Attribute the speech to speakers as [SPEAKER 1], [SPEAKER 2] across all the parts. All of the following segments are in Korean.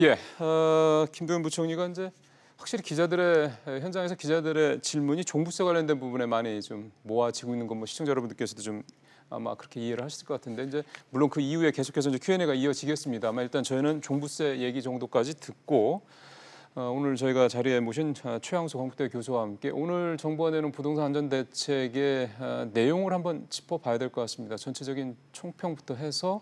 [SPEAKER 1] 예, 김도현 부총리가 이제 확실히 현장에서 기자들의 질문이 종부세 관련된 부분에 많이 좀 모아지고 있는 건 뭐 시청자 여러분들께서도 좀 아마 그렇게 이해를 하실 것 같은데 이제 물론 그 이후에 계속해서 이제 Q&A가 이어지겠습니다만 일단 저희는 종부세 얘기 정도까지 듣고 오늘 저희가 자리에 모신 최양수 건국대 교수와 함께 오늘 정부가 내놓은 부동산 안전 대책의 내용을 한번 짚어봐야 될 것 같습니다. 전체적인 총평부터 해서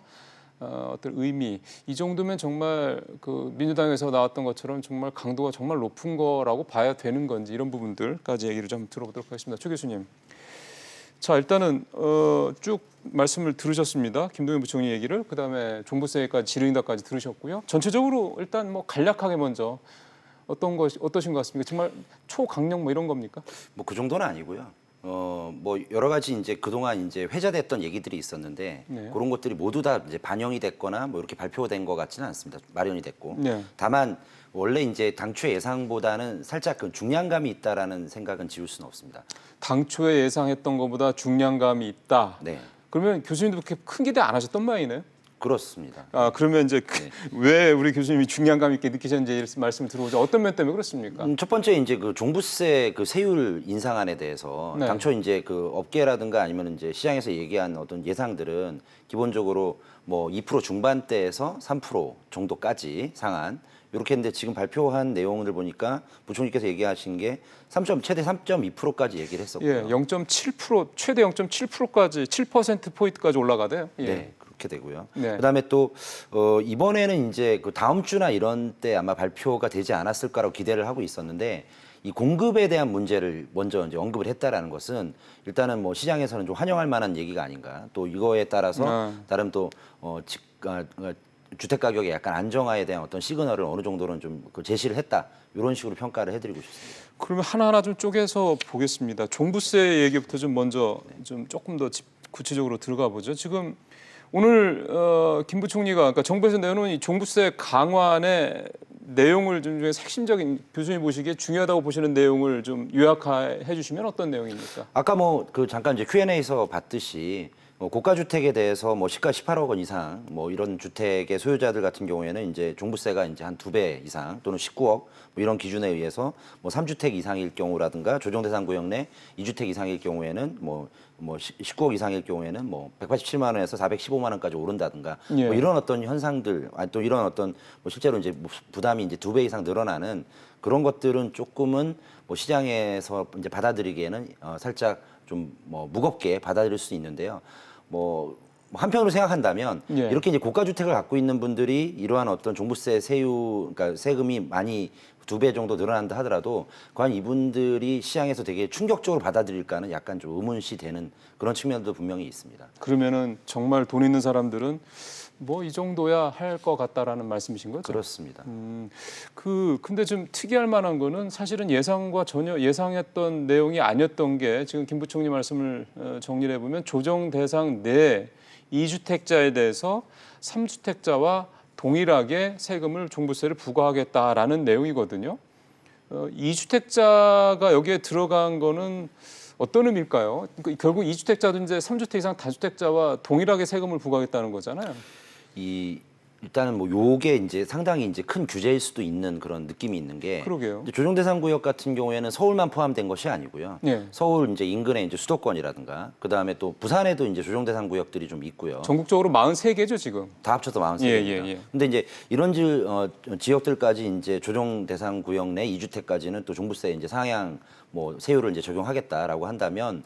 [SPEAKER 1] 어떤 의미 이 정도면 정말 그 민주당에서 나왔던 것처럼 정말 강도가 정말 높은 거라고 봐야 되는 건지 이런 부분들까지 얘기를 좀 들어보도록 하겠습니다. 최 교수님. 자 일단은 쭉 말씀을 들으셨습니다. 김동연 부총리 얘기를 그다음에 종부세까지 질의응답까지 들으셨고요. 전체적으로 일단 뭐 간략하게 먼저 어떠신 것 같습니까? 정말 초강력 뭐 이런 겁니까?
[SPEAKER 2] 뭐 그 정도는 아니고요. 뭐 여러 가지 이제 그동안 이제 회자됐던 얘기들이 있었는데
[SPEAKER 1] 네.
[SPEAKER 2] 그런 것들이 모두 다 이제 반영이 됐거나 뭐 이렇게 발표된 것 같지는 않습니다. 마련이 됐고.
[SPEAKER 1] 네.
[SPEAKER 2] 다만 원래 이제 당초 예상보다는 살짝 그 중량감이 있다라는 생각은 지울 수는 없습니다.
[SPEAKER 1] 당초에 예상했던 것보다 중량감이 있다.
[SPEAKER 2] 네.
[SPEAKER 1] 그러면 교수님도 그렇게 큰 기대 안 하셨던 모양이네요.
[SPEAKER 2] 그렇습니다.
[SPEAKER 1] 그러면 이제
[SPEAKER 2] 네.
[SPEAKER 1] 왜 우리 교수님이 중량감 있게 느끼셨는지 말씀을 들어보죠. 어떤 면 때문에 그렇습니까?
[SPEAKER 2] 첫 번째 이제 그 종부세 그 세율 인상안에 대해서
[SPEAKER 1] 네.
[SPEAKER 2] 당초 이제 그 업계라든가 아니면 이제 시장에서 얘기한 어떤 예상들은 기본적으로 뭐 2% 중반대에서 3% 정도까지 상한 이렇게 했는데 지금 발표한 내용을 보니까 부총리께서 얘기하신 게 최대 3.2%까지 얘기를 했었고요.
[SPEAKER 1] 예, 0.7% 최대 0.7%까지 7%포인트까지 올라가대요. 예.
[SPEAKER 2] 네, 그렇게 되고요.
[SPEAKER 1] 네.
[SPEAKER 2] 그다음에 또 이번에는 이제 그 다음 주나 이런 때 아마 발표가 되지 않았을까라고 기대를 하고 있었는데 이 공급에 대한 문제를 먼저 이제 언급을 했다라는 것은 일단은 뭐 시장에서는 좀 환영할 만한 얘기가 아닌가. 또 이거에 따라서 나름 또 주택 가격의 약간 안정화에 대한 어떤 시그널을 어느 정도는 좀 제시를 했다. 이런 식으로 평가를 해드리고 싶습니다.
[SPEAKER 1] 그러면 하나하나 좀 쪼개서 보겠습니다. 종부세 얘기부터 좀 먼저 좀 조금 더 구체적으로 들어가 보죠. 지금 오늘 김 부총리가 그러니까 정부에서 내놓은 이 종부세 강화안의 내용을 좀 중에 핵심적인 교수님 보시기에 중요하다고 보시는 내용을 좀 요약해 주시면 어떤 내용입니까?
[SPEAKER 2] 아까 뭐 그 잠깐 이제 Q&A에서 봤듯이 고가 주택에 대해서 뭐 시가 18억 원 이상 뭐 이런 주택의 소유자들 같은 경우에는 이제 종부세가 이제 한 2배 이상 또는 19억 뭐 이런 기준에 의해서 뭐 3주택 이상일 경우라든가 조정 대상 구역 내 2주택 이상일 경우에는 뭐 19억 이상일 경우에는 뭐 187만 원에서 415만 원까지 오른다든가
[SPEAKER 1] 예.
[SPEAKER 2] 뭐 이런 어떤 현상들 또 이런 어떤 뭐 실제로 이제 부담이 이제 2배 이상 늘어나는 그런 것들은 조금은 뭐 시장에서 이제 받아들이기에는 살짝 좀 뭐 무겁게 받아들일 수 있는데요. 뭐 한편으로 생각한다면
[SPEAKER 1] 예.
[SPEAKER 2] 이렇게 이제 고가 주택을 갖고 있는 분들이 이러한 어떤 종부세 그러니까 세금이 많이 2배 정도 늘어난다 하더라도 과연 이분들이 시장에서 되게 충격적으로 받아들일까는 약간 좀 의문시 되는 그런 측면도 분명히 있습니다.
[SPEAKER 1] 그러면은 정말 돈 있는 사람들은 뭐 이 정도야 할 것 같다라는 말씀이신 거죠?
[SPEAKER 2] 그렇습니다.
[SPEAKER 1] 근데 좀 특이할 만한 거는 사실은 예상과 전혀 예상했던 내용이 아니었던 게 지금 김 부총리 말씀을 정리를 해보면 조정 대상 내 2주택자에 대해서 3주택자와 동일하게 세금을 종부세를 부과하겠다라는 내용이거든요. 2주택자가 여기에 들어간 거는 어떤 의미일까요? 그러니까 결국 2주택자든지 3주택 이상 다주택자와 동일하게 세금을 부과하겠다는 거잖아요.
[SPEAKER 2] 일단은 뭐 요게 이제 상당히 이제 큰 규제일 수도 있는 그런 느낌이 있는 게
[SPEAKER 1] 그러게요.
[SPEAKER 2] 조정 대상 구역 같은 경우에는 서울만 포함된 것이 아니고요.
[SPEAKER 1] 예.
[SPEAKER 2] 서울 이제 인근에 이제 수도권이라든가 그다음에 또 부산에도 이제 조정 대상 구역들이 좀 있고요.
[SPEAKER 1] 전국적으로 43개죠, 지금.
[SPEAKER 2] 다 합쳐서 43개입니다.
[SPEAKER 1] 예.
[SPEAKER 2] 근데 이제 이런 지역들까지 이제 조정 대상 구역 내 2주택까지는 또 종부세 이제 상향 뭐 세율을 이제 적용하겠다라고 한다면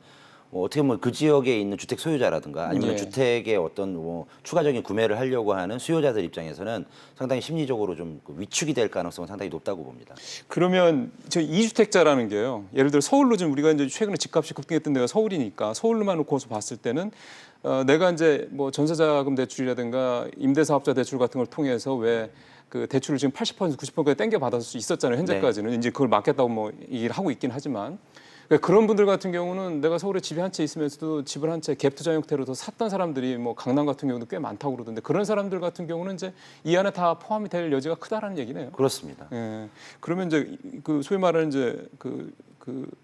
[SPEAKER 2] 어떻게 보면 그 지역에 있는 주택 소유자라든가 아니면
[SPEAKER 1] 예.
[SPEAKER 2] 주택의 어떤 뭐 추가적인 구매를 하려고 하는 수요자들 입장에서는 상당히 심리적으로 좀 위축이 될 가능성은 상당히 높다고 봅니다.
[SPEAKER 1] 그러면 저 2주택자라는 게요. 예를 들어 서울로 지금 우리가 이제 최근에 집값이 급등했던 데가 서울이니까 서울로만 놓고서 봤을 때는 내가 이제 뭐 전세자금 대출이라든가 임대사업자 대출 같은 걸 통해서 왜 그 대출을 지금 80% 90%까지 땡겨 받을 수 있었잖아요. 현재까지는
[SPEAKER 2] 네.
[SPEAKER 1] 이제 그걸 막겠다고 뭐 얘기를 하고 있긴 하지만 그러니까 그런 분들 같은 경우는 내가 서울에 집이 한 채 있으면서도 집을 한 채 갭 투자 형태로 더 샀던 사람들이 뭐 강남 같은 경우도 꽤 많다고 그러던데 그런 사람들 같은 경우는 이제 이 안에 다 포함이 될 여지가 크다라는 얘기네요.
[SPEAKER 2] 그렇습니다.
[SPEAKER 1] 예. 그러면 이제 그 소위 말하는 이제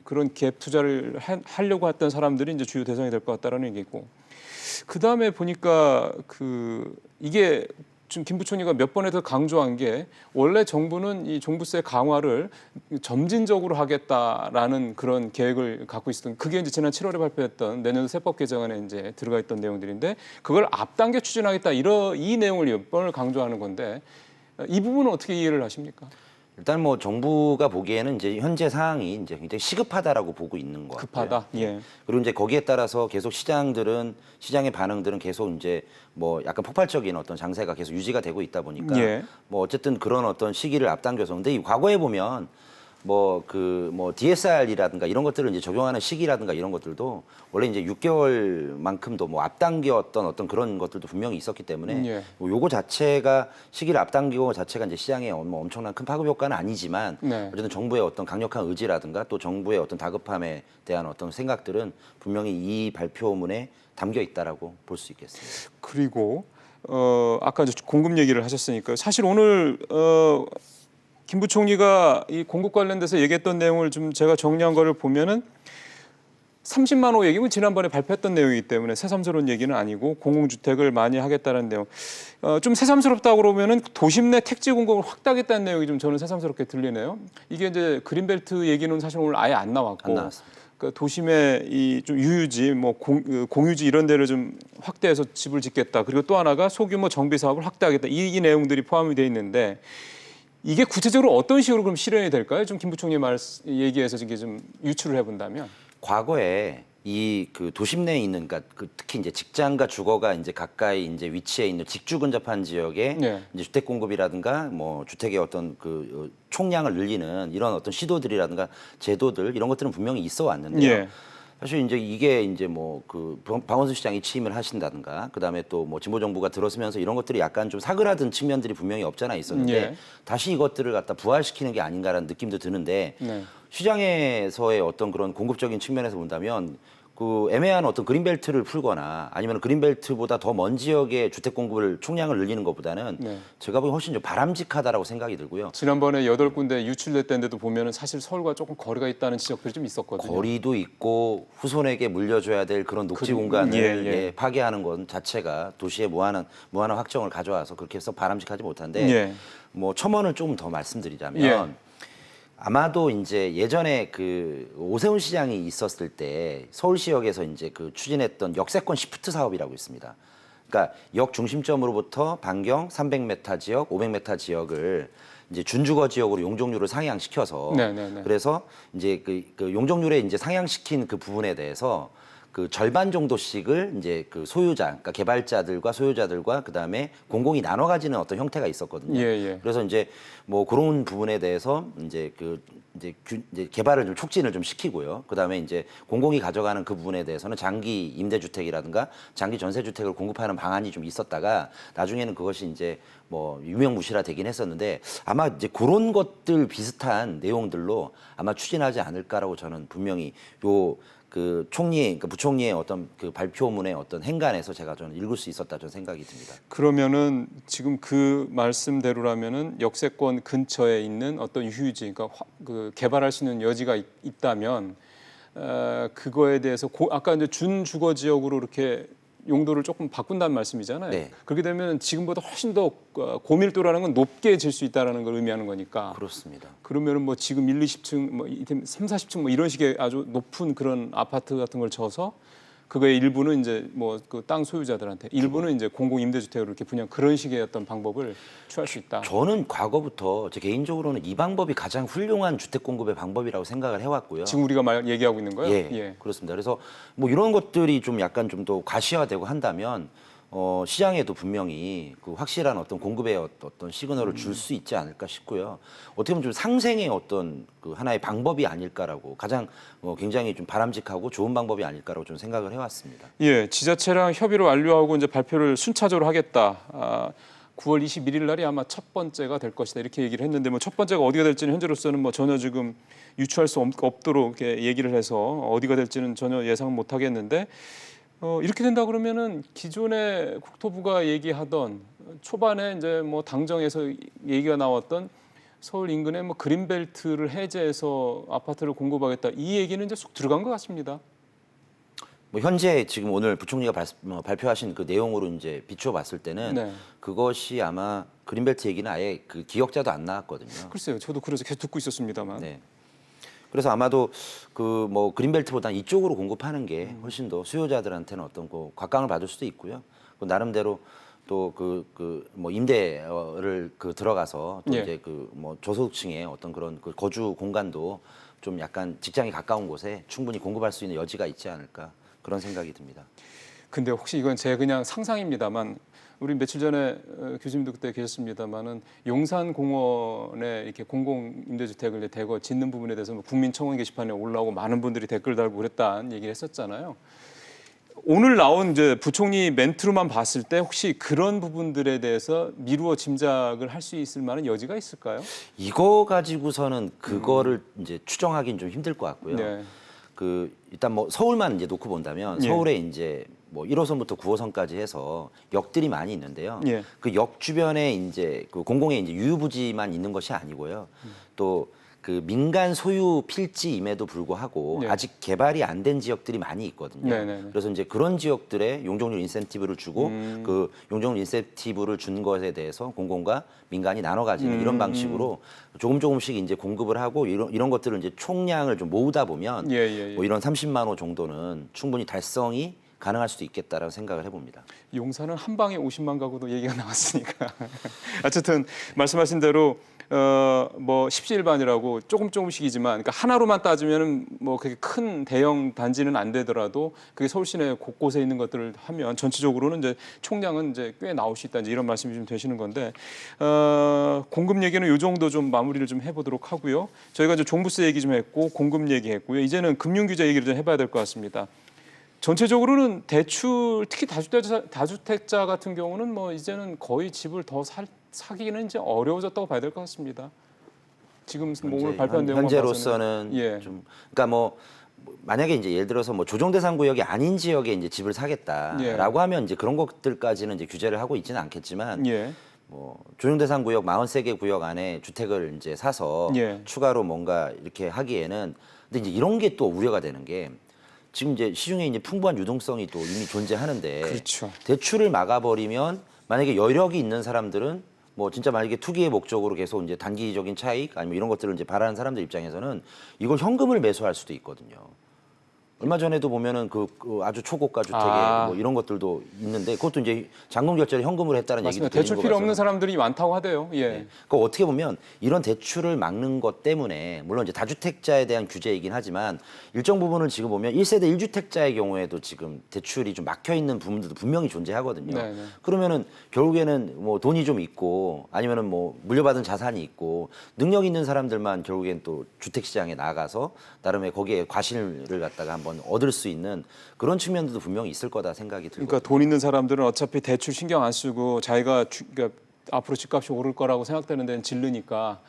[SPEAKER 1] 그런 갭 투자를 하려고 했던 사람들이 이제 주요 대상이 될 것 같다라는 얘기고. 그 다음에 보니까 이게 지금 김 부총리가 몇 번에 더 강조한 게 원래 정부는 이 종부세 강화를 점진적으로 하겠다라는 그런 계획을 갖고 있었던 그게 이제 지난 7월에 발표했던 내년도 세법 개정안에 이제 들어가 있던 내용들인데 그걸 앞당겨 추진하겠다 이 내용을 몇 번을 강조하는 건데 이 부분은 어떻게 이해를 하십니까?
[SPEAKER 2] 일단 뭐 정부가 보기에는 이제 현재 상황이 이제 굉장히 시급하다라고 보고 있는 것 같아요.
[SPEAKER 1] 급하다. 예.
[SPEAKER 2] 그리고 이제 거기에 따라서 계속 시장의 반응들은 계속 이제 뭐 약간 폭발적인 어떤 장세가 계속 유지가 되고 있다 보니까
[SPEAKER 1] 예.
[SPEAKER 2] 뭐 어쨌든 그런 어떤 시기를 앞당겨서 근데 이 과거에 보면 뭐 DSR이라든가 이런 것들을 이제 적용하는 시기라든가 이런 것들도 원래 이제 6개월만큼도 뭐 앞당겼던 어떤 그런 것들도 분명히 있었기 때문에
[SPEAKER 1] 예.
[SPEAKER 2] 뭐 요거 자체가 시기를 앞당기고 자체가 이제 시장에 뭐 엄청난 큰 파급 효과는 아니지만
[SPEAKER 1] 네.
[SPEAKER 2] 어쨌든 정부의 어떤 강력한 의지라든가 또 정부의 어떤 다급함에 대한 어떤 생각들은 분명히 이 발표문에 담겨 있다라고 볼 수 있겠습니다.
[SPEAKER 1] 그리고 아까 이제 공급 얘기를 하셨으니까 사실 오늘 김 부총리가 이 공급 관련돼서 얘기했던 내용을 좀 제가 정리한 거를 보면은 30만 호 얘기는 지난번에 발표했던 내용이기 때문에 새삼스러운 얘기는 아니고 공공주택을 많이 하겠다는 내용. 좀 새삼스럽다고 그러면은 도심 내 택지 공급을 확대하겠다는 내용이 좀 저는 새삼스럽게 들리네요. 이게 이제 그린벨트 얘기는 사실 오늘 아예 안 나왔고.
[SPEAKER 2] 안 나왔습니다.
[SPEAKER 1] 그러니까 도심의 이 좀 유유지, 뭐 공유지 이런 데를 좀 확대해서 집을 짓겠다. 그리고 또 하나가 소규모 정비 사업을 확대하겠다. 이 내용들이 포함이 돼 있는데 이게 구체적으로 어떤 식으로 그럼 실현이 될까요? 좀 김 부총리 얘기해서 이게 좀 유추를 해본다면.
[SPEAKER 2] 과거에 이 그 도심 내에 있는 그러니까 특히 이제 직장과 주거가 이제 가까이 이제 위치해 있는 직주 근접한 지역에
[SPEAKER 1] 네.
[SPEAKER 2] 이제 주택 공급이라든가 뭐 주택의 어떤 그 총량을 늘리는 이런 어떤 시도들이라든가 제도들 이런 것들은 분명히 있어 왔는데요.
[SPEAKER 1] 예.
[SPEAKER 2] 사실 이제 이게 이제 뭐 그 박원순 시장이 취임을 하신다든가 그다음에 또 뭐 진보 정부가 들어서면서 이런 것들이 약간 좀 사그라든 측면들이 분명히 없잖아 있었는데
[SPEAKER 1] 예.
[SPEAKER 2] 다시 이것들을 갖다 부활시키는 게 아닌가라는 느낌도 드는데
[SPEAKER 1] 네.
[SPEAKER 2] 시장에서의 어떤 그런 공급적인 측면에서 본다면 그 애매한 어떤 그린벨트를 풀거나 아니면 그린벨트보다 더 먼 지역의 주택 공급을 총량을 늘리는 것보다는
[SPEAKER 1] 네.
[SPEAKER 2] 제가 보기엔 훨씬 좀 바람직하다라고 생각이 들고요.
[SPEAKER 1] 지난번에 8군데 유출됐다는데도 보면은 사실 서울과 조금 거리가 있다는 지적들이 좀 있었거든요.
[SPEAKER 2] 거리도 있고 후손에게 물려줘야 될 그런 녹지 공간을
[SPEAKER 1] 예.
[SPEAKER 2] 파괴하는 것 자체가 도시의 무한한 확정을 가져와서 그렇게 해서 바람직하지 못한데
[SPEAKER 1] 예.
[SPEAKER 2] 뭐 첨언을 조금 더 말씀드리자면
[SPEAKER 1] 예.
[SPEAKER 2] 아마도 이제 예전에 그 오세훈 시장이 있었을 때 서울시역에서 이제 그 추진했던 역세권 시프트 사업이라고 있습니다. 그러니까 역 중심점으로부터 반경 300m 지역, 500m 지역을 이제 준주거 지역으로 용적률을 상향시켜서
[SPEAKER 1] 네네네.
[SPEAKER 2] 그래서 이제 그 용적률에 이제 상향시킨 그 부분에 대해서 그 절반 정도씩을 이제 그 소유자, 그러니까 개발자들과 소유자들과 그 다음에 공공이 나눠 가지는 어떤 형태가 있었거든요.
[SPEAKER 1] 예.
[SPEAKER 2] 그래서 이제 뭐 그런 부분에 대해서 이제 이제 개발을 좀 촉진을 좀 시키고요. 그 다음에 이제 공공이 가져가는 그 부분에 대해서는 장기 임대주택이라든가 장기 전세주택을 공급하는 방안이 좀 있었다가 나중에는 그것이 이제 뭐 유명무실화 되긴 했었는데 아마 이제 그런 것들 비슷한 내용들로 아마 추진하지 않을까라고 저는 분명히 그 그러니까 부총리의 어떤 그 발표문의 어떤 행간에서 제가 저는 읽을 수 있었다 저는 생각이 듭니다.
[SPEAKER 1] 그러면은 지금 그 말씀대로라면은 역세권 근처에 있는 어떤 유휴지, 그러니까 그 개발할 수 있는 여지가 있다면 그거에 대해서 아까 이제 준주거 지역으로 이렇게 용도를 조금 바꾼다는 말씀이잖아요.
[SPEAKER 2] 네.
[SPEAKER 1] 그렇게 되면 지금보다 훨씬 더 고밀도라는 건 높게 질 수 있다라는 걸 의미하는 거니까.
[SPEAKER 2] 그렇습니다.
[SPEAKER 1] 그러면은 뭐 지금 1, 20층, 뭐 3, 40층 뭐 이런 식의 아주 높은 그런 아파트 같은 걸 져서 그거의 일부는 이제 뭐 그 땅 소유자들한테, 일부는 이제 공공 임대주택으로 이렇게 그냥 그런 식의 어떤 방법을 취할 수 있다.
[SPEAKER 2] 저는 과거부터 제 개인적으로는 이 방법이 가장 훌륭한 주택 공급의 방법이라고 생각을 해왔고요.
[SPEAKER 1] 지금 우리가 얘기하고 있는 거예요?
[SPEAKER 2] 예, 그렇습니다. 그래서 뭐 이런 것들이 좀 약간 좀 더 과시화되고 한다면 시장에도 분명히 그 확실한 어떤 공급의 어떤 시그널을 줄 수 있지 않을까 싶고요. 어떻게 보면 좀 상생의 어떤 그 하나의 방법이 아닐까라고 가장 굉장히 좀 바람직하고 좋은 방법이 아닐까라고 좀 생각을 해왔습니다.
[SPEAKER 1] 예, 지자체랑 협의를 완료하고 이제 발표를 순차적으로 하겠다. 9월 21일 날이 아마 첫 번째가 될 것이다 이렇게 얘기를 했는데 뭐 첫 번째가 어디가 될지는 현재로서는 뭐 전혀 지금 유추할 수 없도록 이렇게 얘기를 해서 어디가 될지는 전혀 예상은 못 하겠는데 이렇게 된다 그러면은 기존에 국토부가 얘기하던 초반에 이제 뭐 당정에서 얘기가 나왔던 서울 인근에 뭐 그린벨트를 해제해서 아파트를 공급하겠다 이 얘기는 이제 쑥 들어간 것 같습니다.
[SPEAKER 2] 뭐 현재 지금 오늘 부총리가 발표하신 그 내용으로 이제 비추어 봤을 때는
[SPEAKER 1] 네.
[SPEAKER 2] 그것이 아마 그린벨트 얘기는 아예 그 기억자도 안 나왔거든요.
[SPEAKER 1] 글쎄요, 저도 그래서 계속 듣고 있었습니다만.
[SPEAKER 2] 네. 그래서 아마도 그 뭐 그린벨트보다 이쪽으로 공급하는 게 훨씬 더 수요자들한테는 어떤 그 곽강을 받을 수도 있고요. 그 나름대로 또 그 뭐 임대를 그 들어가서 또
[SPEAKER 1] 예.
[SPEAKER 2] 이제 그 뭐 저소득층의 어떤 그런 그 거주 공간도 좀 약간 직장이 가까운 곳에 충분히 공급할 수 있는 여지가 있지 않을까 그런 생각이 듭니다.
[SPEAKER 1] 근데 혹시 이건 제 그냥 상상입니다만 우리 며칠 전에 교수님도 그때 계셨습니다만은 용산공원에 이렇게 공공임대주택을 대거 짓는 부분에 대해서 뭐 국민청원 게시판에 올라오고 많은 분들이 댓글 달고 그랬다는 얘기를 했었잖아요. 오늘 나온 이제 부총리 멘트로만 봤을 때 혹시 그런 부분들에 대해서 미루어 짐작을 할 수 있을 만한 여지가 있을까요?
[SPEAKER 2] 이거 가지고서는 그거를 이제 추정하기는 좀 힘들 것 같고요.
[SPEAKER 1] 네.
[SPEAKER 2] 그 일단 뭐 서울만 이제 놓고 본다면
[SPEAKER 1] 예.
[SPEAKER 2] 서울에 이제 뭐 1호선부터 9호선까지 해서 역들이 많이 있는데요.
[SPEAKER 1] 예.
[SPEAKER 2] 그 역 주변에 이제 그 공공의 이제 유휴부지만 있는 것이 아니고요. 또 그 민간 소유 필지임에도 불구하고
[SPEAKER 1] 예.
[SPEAKER 2] 아직 개발이 안 된 지역들이 많이 있거든요.
[SPEAKER 1] 네네네.
[SPEAKER 2] 그래서 이제 그런 지역들에 용적률 인센티브를 주고 그 용적률 인센티브를 준 것에 대해서 공공과 민간이 나눠 가지는 이런 방식으로 조금씩 이제 공급을 하고 이런 것들을 이제 총량을 좀 모으다 보면
[SPEAKER 1] 예.
[SPEAKER 2] 뭐 이런 30만 호 정도는 충분히 달성이 가능할 수도 있겠다라고 생각을 해봅니다.
[SPEAKER 1] 용산은 한 방에 50만 가구도 얘기가 나왔으니까 어쨌든 말씀하신 대로 뭐 십시일반이라고 조금씩이지만 그러니까 하나로만 따지면은 뭐 그게 큰 대형 단지는 안 되더라도 그게 서울 시내 곳곳에 있는 것들을 하면 전체적으로는 이제 총량은 이제 꽤 나올 수 있다 이제 이런 말씀이 좀 되시는 건데 공급 얘기는 이 정도 좀 마무리를 좀 해보도록 하고요. 저희가 이제 종부세 얘기 좀 했고 공급 얘기했고요. 이제는 금융 규제 얘기를 좀 해봐야 될 것 같습니다. 전체적으로는 대출 특히 다주택자 같은 경우는 뭐 이제는 거의 집을 더 사기는 이제 어려워졌다고 봐야 될 것 같습니다. 지금 뭐 오늘 발표한 내용만
[SPEAKER 2] 현재로서는
[SPEAKER 1] 예.
[SPEAKER 2] 좀 그러니까 뭐 만약에 이제 예를 들어서 뭐 조정 대상 구역이 아닌 지역에 이제 집을 사겠다라고
[SPEAKER 1] 예.
[SPEAKER 2] 하면 이제 그런 것들까지는 이제 규제를 하고 있지는 않겠지만
[SPEAKER 1] 예.
[SPEAKER 2] 뭐 조정 대상 구역 43개 구역 안에 주택을 이제 사서
[SPEAKER 1] 예.
[SPEAKER 2] 추가로 뭔가 이렇게 하기에는 근데 이제 이런 게 또 우려가 되는 게 지금 이제 시중에 이제 풍부한 유동성이 또 이미 존재하는데
[SPEAKER 1] 그렇죠.
[SPEAKER 2] 대출을 막아버리면 만약에 여력이 있는 사람들은 뭐 진짜 만약에 투기의 목적으로 계속 이제 단기적인 차익 아니면 이런 것들을 이제 바라는 사람들 입장에서는 이걸 현금을 매수할 수도 있거든요. 얼마 전에도 보면은 그 아주 초고가 주택에 뭐 이런 것들도 있는데 그것도 이제 잔금 결제를 현금으로 했다는 얘기도
[SPEAKER 1] 맞습니다.
[SPEAKER 2] 들리는
[SPEAKER 1] 대출
[SPEAKER 2] 것
[SPEAKER 1] 필요
[SPEAKER 2] 같아서.
[SPEAKER 1] 없는 사람들이 많다고 하대요. 예.
[SPEAKER 2] 네. 그러니까 어떻게 보면 이런 대출을 막는 것 때문에 물론 이제 다주택자에 대한 규제이긴 하지만 일정 부분을 지금 보면 1세대 1주택자의 경우에도 지금 대출이 좀 막혀 있는 부분들도 분명히 존재하거든요.
[SPEAKER 1] 네네.
[SPEAKER 2] 그러면은 결국에는 뭐 돈이 좀 있고 아니면은 뭐 물려받은 자산이 있고 능력 있는 사람들만 결국엔 또 주택 시장에 나가서 나름의 거기에 과실을 갖다가 한번 얻을 수 있는 그런 측면들도 분명히 있을 거다 생각이 들고.
[SPEAKER 1] 그러니까 돈 있는 사람들은 어차피 대출 신경 안 쓰고 자기가 그러니까 앞으로 집값이 오를 거라고 생각되는 데는 질르니까.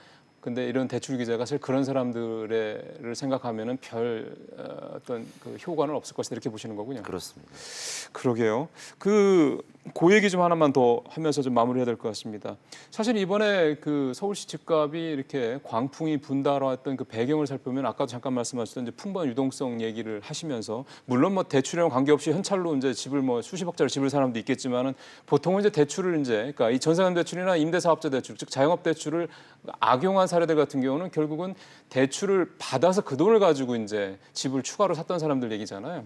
[SPEAKER 1] 근데 이런 대출 규제가 사실 그런 사람들을 생각하면은 별 어떤 그 효과는 없을 것이다 이렇게 보시는 거군요.
[SPEAKER 2] 그렇습니다.
[SPEAKER 1] 그러게요. 그 얘기 좀 하나만 더 하면서 좀 마무리해야 될 것 같습니다. 사실 이번에 그 서울시 집값이 이렇게 광풍이 분달왔던 그 배경을 살펴보면 아까도 잠깐 말씀하셨던 이제 풍부한 유동성 얘기를 하시면서 물론 뭐 대출이랑 관계없이 현찰로 이제 집을 뭐 수십억짜리 집을 사는 사람도 있겠지만은 보통은 이제 대출을 이제 그러니까 이 전세금 대출이나 임대사업자 대출 즉 자영업 대출을 악용한 사례들 같은 경우는 결국은 대출을 받아서 그 돈을 가지고 이제 집을 추가로 샀던 사람들 얘기잖아요.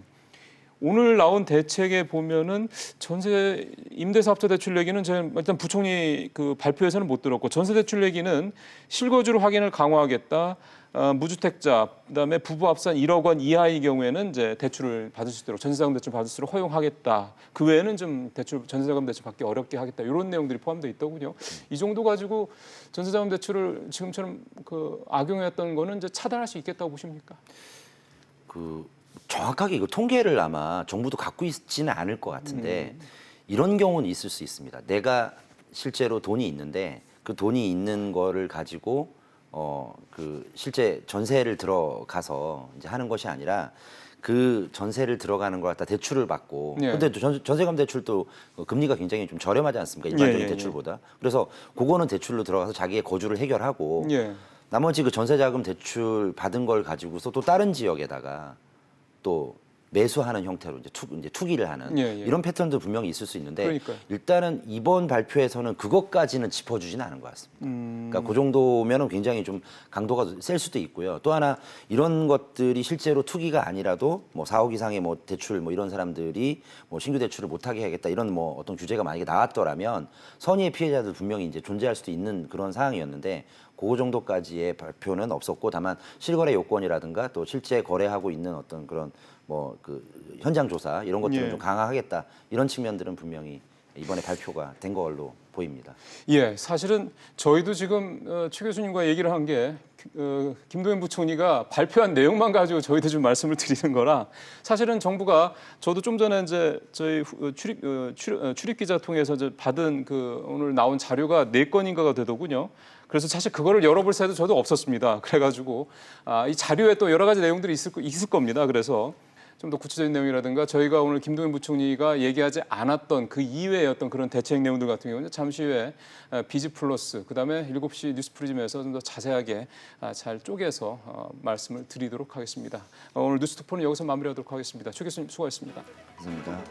[SPEAKER 1] 오늘 나온 대책에 보면은 전세 임대사업자 대출 얘기는 제가 일단 부총리 그 발표에서는 못 들었고 전세 대출 얘기는 실거주로 확인을 강화하겠다. 무주택자 그다음에 부부 합산 1억 원 이하의 경우에는 이제 대출을 받을 수 있도록 전세자금 대출 받을 수 있도록 허용하겠다. 그 외에는 좀 전세자금 대출 받기 어렵게 하겠다. 이런 내용들이 포함되어 있더군요. 이 정도 가지고 전세자금 대출을 지금처럼 그 악용했던 거는 이제 차단할 수 있겠다고 보십니까?
[SPEAKER 2] 그 정확하게 이거 통계를 아마 정부도 갖고 있지는 않을 것 같은데 이런 경우는 있을 수 있습니다. 내가 실제로 돈이 있는데 그 돈이 있는 거를 가지고 그 실제 전세를 들어가서 이제 하는 것이 아니라 그 전세를 들어가는 걸 갖다 대출을 받고
[SPEAKER 1] 예.
[SPEAKER 2] 근데 전세금 대출도 금리가 굉장히 좀 저렴하지 않습니까? 일반적인
[SPEAKER 1] 예.
[SPEAKER 2] 대출보다. 그래서 그거는 대출로 들어가서 자기의 거주를 해결하고
[SPEAKER 1] 예.
[SPEAKER 2] 나머지 그 전세자금 대출 받은 걸 가지고서 또 다른 지역에다가 또 매수하는 형태로 이제 투기를 하는
[SPEAKER 1] 예, 예.
[SPEAKER 2] 이런 패턴도 분명히 있을 수 있는데
[SPEAKER 1] 그러니까요.
[SPEAKER 2] 일단은 이번 발표에서는 그것까지는 짚어주지는 않은 것 같습니다. 그러니까 그 정도면은 굉장히 좀 강도가 셀 수도 있고요. 또 하나 이런 것들이 실제로 투기가 아니라도 뭐 4억 이상의 뭐 대출 뭐 이런 사람들이 뭐 신규 대출을 못하게 해야겠다 이런 뭐 어떤 규제가 만약에 나왔더라면 선의의 피해자들 분명히 이제 존재할 수도 있는 그런 상황이었는데 그 정도까지의 발표는 없었고 다만 실거래 요건이라든가 또 실제 거래하고 있는 어떤 그런 뭐 그 현장 조사 이런 것들을
[SPEAKER 1] 예.
[SPEAKER 2] 좀 강화하겠다 이런 측면들은 분명히 이번에 발표가 된 걸로 보입니다.
[SPEAKER 1] 예, 사실은 저희도 지금 최 교수님과 얘기를 한 게 김동연 부총리가 발표한 내용만 가지고 저희도 좀 말씀을 드리는 거라 사실은 정부가 저도 좀 전에 이제 저희 출입 기자 통해서 이제 받은 그 오늘 나온 자료가 4건인가가 되더군요. 그래서 사실 그거를 열어볼 새도 저도 없었습니다. 그래가지고 이 자료에 또 여러 가지 내용들이 있을 겁니다. 그래서 좀 더 구체적인 내용이라든가 저희가 오늘 김동연 부총리가 얘기하지 않았던 그 이외의 어떤 그런 대책 내용들 같은 경우는 잠시 후에 비즈 플러스 그다음에 7시 뉴스 프리즘에서 좀 더 자세하게 잘 쪼개서 말씀을 드리도록 하겠습니다. 오늘 뉴스 투포는 여기서 마무리하도록 하겠습니다. 최 교수님 수고하셨습니다.
[SPEAKER 2] 감사합니다.